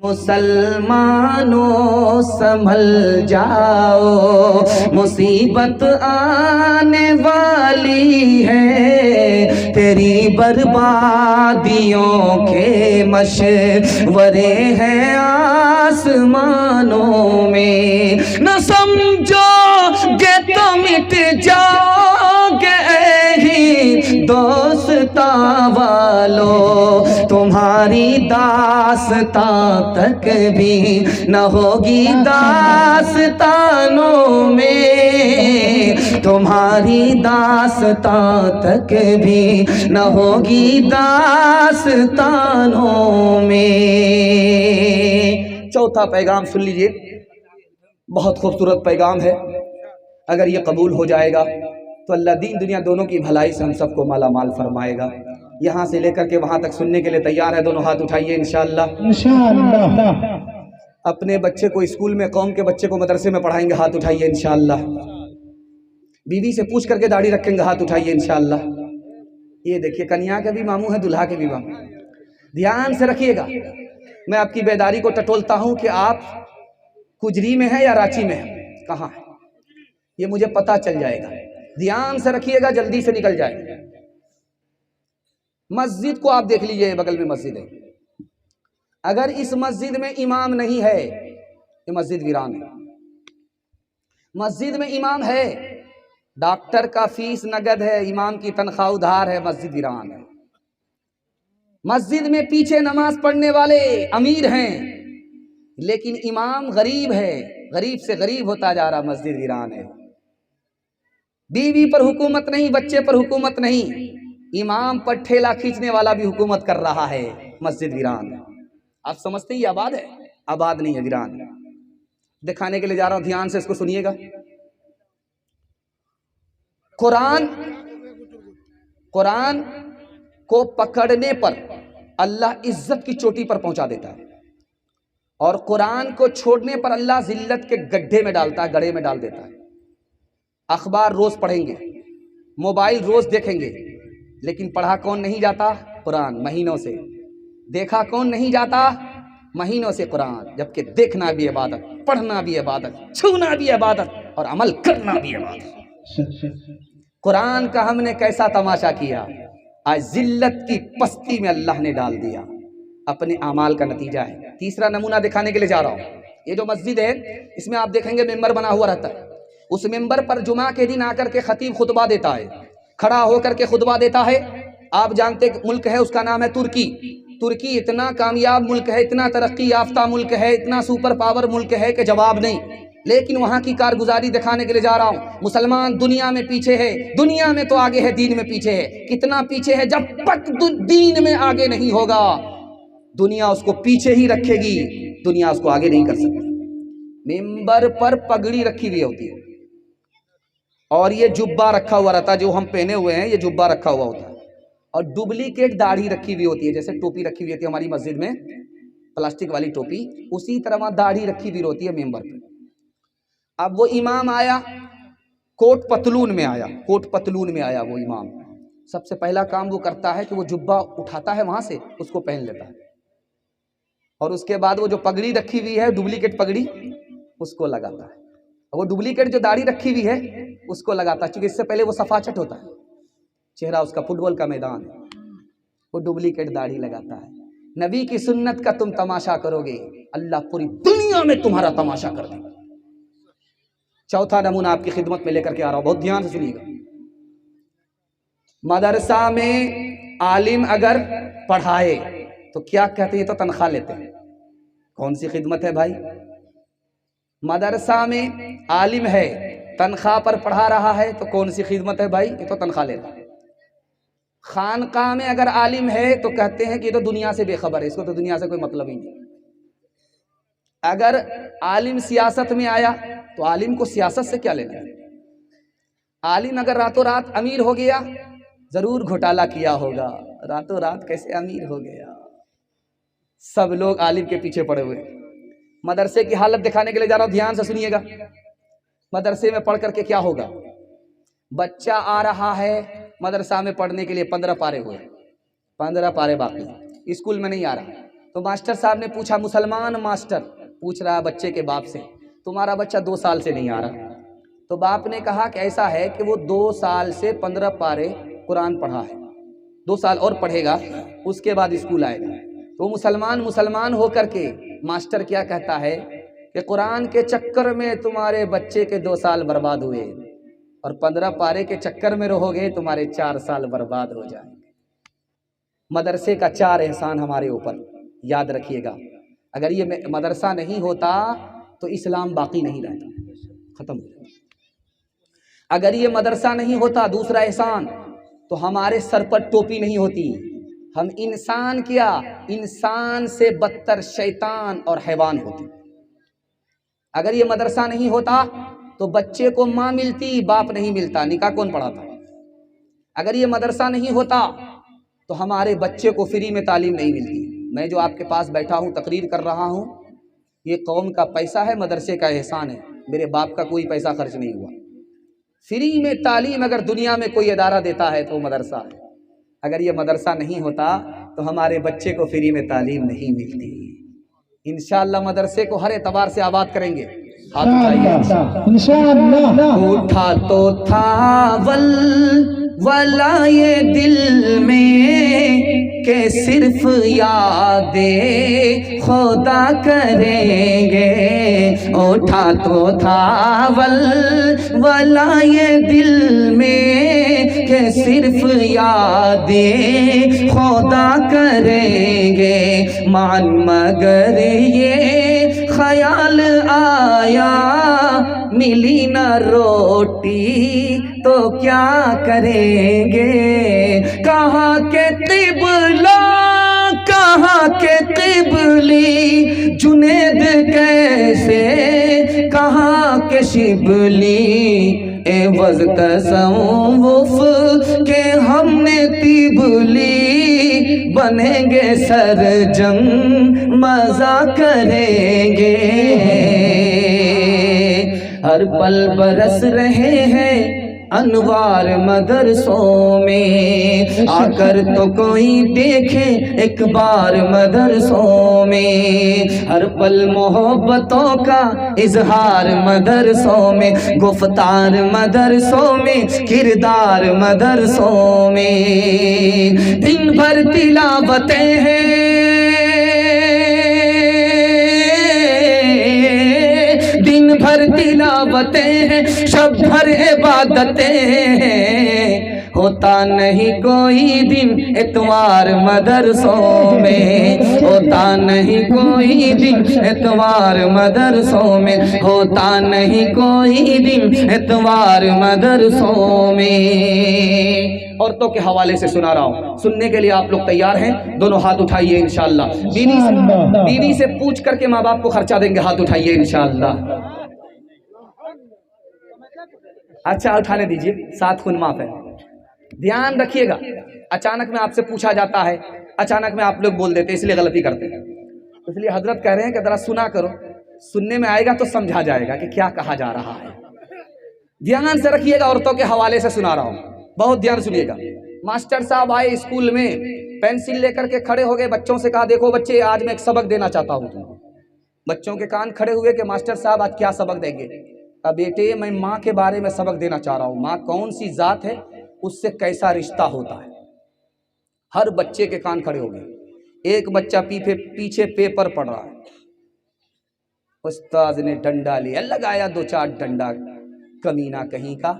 मुसलमानों संभल जाओ, मुसीबत आने वाली है, तेरी बर्बादियों के मशवरे हैं आसमानों में। न समझोगे तो मिट जाओगे ही दोस्ता वालों, तुम्हारी दास्तां तक भी न होगी दास्तानों में, तुम्हारी दास्तां तक भी न होगी दास्तानों में। चौथा पैगाम सुन लीजिए, बहुत खूबसूरत पैगाम है। अगर ये कबूल हो जाएगा तो अल्लाह दीन दुनिया दोनों की भलाई से हम सबको माला माल फरमाएगा। यहाँ से लेकर के वहाँ तक सुनने के लिए तैयार है? दोनों हाथ उठाइए इंशाअल्लाह। इंशाअल्लाह। अपने बच्चे को स्कूल में, कौम के बच्चे को मदरसे में पढ़ाएंगे? हाथ उठाइए इंशाअल्लाह। बीवी से पूछ करके दाढ़ी रखेंगे? हाथ उठाइए इंशाअल्लाह। ये देखिए, कन्या के भी मामू है, दुल्हा के भी मामू। ध्यान से रखिएगा, मैं आपकी बेदारी को टटोलता हूँ कि आप कुजरी में है या रांची में है, कहाँ है ये मुझे पता चल जाएगा। ध्यान से रखिएगा, जल्दी से निकल जाए। मस्जिद को आप देख लीजिए, बगल में मस्जिद है। अगर इस मस्जिद में इमाम नहीं है, ये मस्जिद वीरान है। मस्जिद में इमाम है, डॉक्टर का फीस नगद है, इमाम की तनख्वाह उधार है, मस्जिद वीरान है। मस्जिद में पीछे नमाज पढ़ने वाले अमीर हैं, लेकिन इमाम गरीब है, गरीब से गरीब होता जा रहा, मस्जिद वीरान है। बीवी पर हुकूमत नहीं, बच्चे पर हुकूमत नहीं, इमाम पर ठेला खींचने वाला भी हुकूमत कर रहा है, मस्जिद वीरान है। आप समझते हैं ये आबाद है? आबाद नहीं है, वीरान है। दिखाने के लिए जा रहा हूं, ध्यान से इसको सुनिएगा। कुरान को पकड़ने पर अल्लाह इज्जत की चोटी पर पहुंचा देता है, और कुरान को छोड़ने पर अल्लाह जिल्लत के गड्ढे में डालता है, गड्ढे में डाल देता है। अखबार रोज पढ़ेंगे, मोबाइल रोज देखेंगे, लेकिन पढ़ा कौन नहीं जाता? कुरान। महीनों से देखा कौन नहीं जाता? महीनों से कुरान। जबकि देखना भी इबादत, पढ़ना भी इबादत, छूना भी इबादत और अमल करना भी इबादत। कुरान का हमने कैसा तमाशा किया, आज जिल्लत की पस्ती में अल्लाह ने डाल दिया, अपने अमाल का नतीजा है। तीसरा नमूना दिखाने के लिए जा रहा हूं। ये जो मस्जिद है, इसमें आप देखेंगे मेंबर बना हुआ रहता है। उस मेंबर पर जुमा के दिन आकर के खतीब खुतबा देता है, खड़ा होकर के खुतबा देता है। आप जानते मुल्क है, उसका नाम है तुर्की। तुर्की इतना कामयाब मुल्क है, इतना तरक्की याफ्ता मुल्क है, इतना सुपर पावर मुल्क है कि जवाब नहीं। लेकिन वहाँ की कारगुजारी दिखाने के लिए जा रहा हूँ। मुसलमान दुनिया में पीछे है, दुनिया में तो आगे है, दीन में पीछे है। कितना पीछे है? जब तक दीन में आगे नहीं होगा, दुनिया उसको पीछे ही रखेगी, दुनिया उसको आगे नहीं कर सकती। मेंबर पर पगड़ी रखी हुई होती है, और ये जुब्बा रखा हुआ रहता है, जो हम पहने हुए हैं, ये जुब्बा रखा हुआ होता है, और डुप्लीकेट दाढ़ी रखी हुई होती है। जैसे टोपी रखी हुई होती है हमारी मस्जिद में, प्लास्टिक वाली टोपी, उसी तरह वहां दाढ़ी रखी हुई होती है मेंबर पे। अब वो इमाम आया, कोट पतलून में आया, कोट पतलून में आया वो इमाम। सबसे पहला काम वो करता है कि वो जुब्बा उठाता है वहां से, उसको पहन लेता है, और उसके बाद वो जो पगड़ी रखी हुई है, डुप्लीकेट पगड़ी, उसको लगाता है। वो डुप्लीकेट जो दाढ़ी रखी हुई है उसको लगाता है, क्योंकि इससे पहले वो सफाचट होता है, चेहरा उसका फुटबॉल का मैदान है, वो डुप्लीकेट दाढ़ी लगाता है। नबी की सुन्नत का तुम तमाशा करोगे, अल्लाह पूरी दुनिया में तुम्हारा तमाशा कर देगा। चौथा नमूना आपकी खिदमत में लेकर के आ रहा हूं, बहुत ध्यान से सुनिएगा। मदरसा में आलिम अगर पढ़ाए तो क्या कहते हैं? तो तनख्वाह लेते हैं। कौन सी खिदमत है भाई? मदरसा में आलिम है, तनख्वाह पर पढ़ा रहा है, तो कौन सी खिदमत है भाई? ये तो तनख्वाह ले रहा है। खानकाह में अगर आलिम है तो कहते हैं कि ये तो दुनिया से बेखबर है, इसको तो दुनिया से कोई मतलब ही नहीं। अगर आलिम सियासत में आया तो आलिम को सियासत से क्या लेना है? आलिम अगर रातों रात अमीर हो गया, जरूर घोटाला किया होगा, रातों रात कैसे अमीर हो गया? सब लोग आलिम के पीछे पड़े हुए। मदरसे की हालत दिखाने के लिए जा रहा हूं, ध्यान से सुनिएगा। मदरसे में पढ़ करके क्या होगा? बच्चा आ रहा है मदरसा में पढ़ने के लिए, 15 पारे हुए, 15 पारे बाकी, स्कूल में नहीं आ रहा, तो मास्टर साहब ने पूछा, मुसलमान मास्टर पूछ रहा बच्चे के बाप से, तुम्हारा बच्चा 2 साल से नहीं आ रहा। तो बाप ने कहा कि ऐसा है कि वो 2 साल से 15 पारे कुरान पढ़ा है, 2 साल और पढ़ेगा, उसके बाद स्कूल आएगा। तो मुसलमान होकर के मास्टर क्या कहता है कि कुरान के चक्कर में तुम्हारे बच्चे के 2 साल बर्बाद हुए और 15 पारे के चक्कर में रहोगे तुम्हारे 4 साल बर्बाद हो जाएंगे। मदरसे का 4 एहसान हमारे ऊपर, याद रखिएगा। अगर ये मदरसा नहीं होता तो इस्लाम बाकी नहीं रहता, खत्म हो जाता। अगर ये मदरसा नहीं होता, दूसरा एहसान, तो हमारे सर पर टोपी नहीं होती। हम इंसान क्या, इंसान से बदतर शैतान और हैवान होते। अगर ये मदरसा नहीं होता तो बच्चे को माँ मिलती, बाप नहीं मिलता, निकाह कौन पढ़ाता। अगर ये मदरसा नहीं होता तो हमारे बच्चे को फ्री में तालीम नहीं मिलती। मैं जो आपके पास बैठा हूँ, तकरीर कर रहा हूँ, ये कौम का पैसा है, मदरसे का एहसान है, मेरे बाप का कोई पैसा खर्च नहीं हुआ। फ्री में तालीम अगर दुनिया में कोई इदारा देता है तो मदरसा है। अगर ये मदरसा नहीं होता तो हमारे बच्चे को फ्री में तालीम नहीं मिलती। इंशाअल्लाह मदरसे को हर एतबार से आबाद करेंगे। हाथ उठाइए इंशाअल्लाह। उठा तो था वला ये दिल में के सिर्फ यादे खुदा करेंगे। उठा तो था वला ये दिल में के सिर्फ यादे खुदा करेंगे। मान मगर ये ख्याल आया मिली न रोटी तो क्या करेंगे। कहाँ के क़िबला कहाँ के क़िबली जुनैद कैसे, कहाँ के शिबली एवज़ तसव्वुफ़ के हमने तिबली। बनेंगे सरजम मज़ा करेंगे। हर पल बरस रहे हैं अनवार मदरसों में, आकर तो कोई देखे एक बार मदरसों में। हर पल मोहब्बतों का इजहार मदरसों में, गुफ्तार मदरसों में, किरदार मदरसों में। दिन भर तिलावतें हैं, दिन भर तिलावतें हैं, शब भर इबादतें हैं। होता नहीं कोई दिन इतवार मदरसों में, होता नहीं कोई दिन इतवार मदरसों में, होता नहीं कोई दिन इतवार मदरसों में। औरतों के हवाले से सुना रहा हूँ, सुनने के लिए आप लोग तैयार हैं? दोनों हाथ उठाइए इंशाअल्लाह। बीवी से पूछ करके माँ बाप को खर्चा देंगे, हाथ उठाइए इंशाअल्लाह। अच्छा उठाने दीजिए, 7 खून माफ है। ध्यान रखिएगा, अचानक में आपसे पूछा जाता है, अचानक में आप लोग बोल देते, इसलिए गलती करते हैं। इसलिए हजरत कह रहे हैं कि जरा सुना करो, सुनने में आएगा तो समझा जाएगा कि क्या कहा जा रहा है। ध्यान से रखिएगा, औरतों के हवाले से सुना रहा हूँ, बहुत ध्यान सुनिएगा। मास्टर साहब आए स्कूल में, पेंसिल लेकर के खड़े हो गए, बच्चों से कहा, देखो बच्चे आज मैं एक सबक देना चाहता हूँ तुमको। बच्चों के कान खड़े हुए कि मास्टर साहब आज क्या सबक देंगे? अब बेटे मैं माँ के बारे में सबक देना चाह रहा हूँ, माँ कौन सी जात है, उससे कैसा रिश्ता होता है। हर बच्चे के कान खड़े हो गए। एक बच्चा पीछे पेपर पढ़ रहा है, उस्ताद ने डंडा लिया, लगाया 2-4 डंडा, कमीना कहीं का।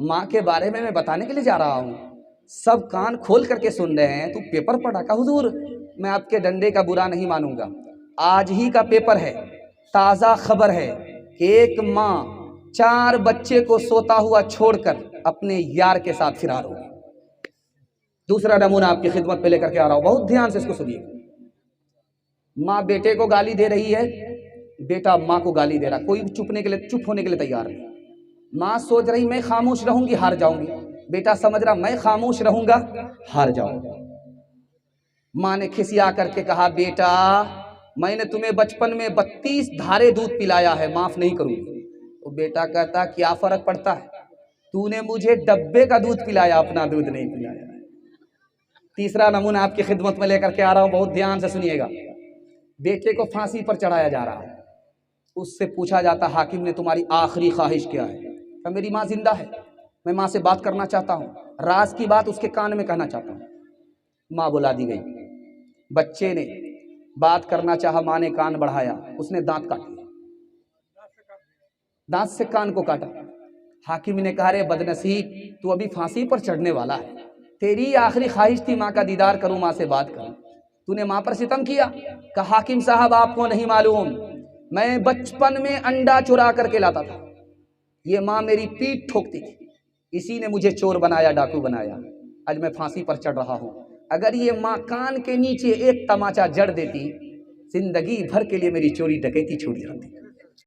माँ के बारे में मैं बताने के लिए जा रहा हूँ, सब कान खोल करके सुन रहे हैं, तू पेपर पढ़ा का? हुजूर मैं आपके डंडे का बुरा नहीं मानूंगा, आज ही का पेपर है, ताज़ा खबर है, एक माँ 4 बच्चे को सोता हुआ छोड़कर अपने यार के साथ फिरार हो गई। दूसरा नमूना आपकी खिदमत पे लेकर के आ रहा हूं, बहुत ध्यान से इसको सुनिए। माँ बेटे को गाली दे रही है, बेटा माँ को गाली दे रहा, कोई चुप होने के लिए तैयार नहीं। माँ सोच रही मैं खामोश रहूंगी हार जाऊंगी, बेटा समझ रहा मैं खामोश रहूंगा हार जाऊंगा। माँ ने खिसिया करके कहा, बेटा मैंने तुम्हें बचपन में 32 धारे दूध पिलाया है, माफ नहीं करूंगी। तो बेटा कहता क्या फर्क पड़ता है, तूने मुझे डब्बे का दूध पिलाया, अपना दूध नहीं पिलाया। तीसरा नमूना आपकी खिदमत में लेकर के आ रहा हूं, बहुत ध्यान से सुनिएगा। बेटे को फांसी पर चढ़ाया जा रहा है। उससे पूछा जाता हाकिम ने तुम्हारी आखिरी ख्वाहिश क्या है? तो मेरी माँ जिंदा है, मैं माँ से बात करना चाहता हूँ, राज की बात उसके कान में कहना चाहता हूँ। माँ बुला दी गई। बच्चे ने बात करना चाहा, माँ ने कान बढ़ाया, उसने दांत काट लिया, दांत से कान को काटा। हाकिम ने कहा रे बदनसीब, तू अभी फांसी पर चढ़ने वाला है, तेरी आखिरी ख्वाहिश थी माँ का दीदार करूं, माँ से बात करूं, तूने माँ पर सितम किया। कहा हाकिम साहब आपको नहीं मालूम, मैं बचपन में अंडा चुरा करके लाता था, ये माँ मेरी पीठ ठोकती थी, इसी ने मुझे चोर बनाया, डाकू बनाया, आज मैं फांसी पर चढ़ रहा हूँ। अगर ये माँ कान के नीचे एक तमाचा जड़ देती, जिंदगी भर के लिए मेरी चोरी डकैती छूट जाती।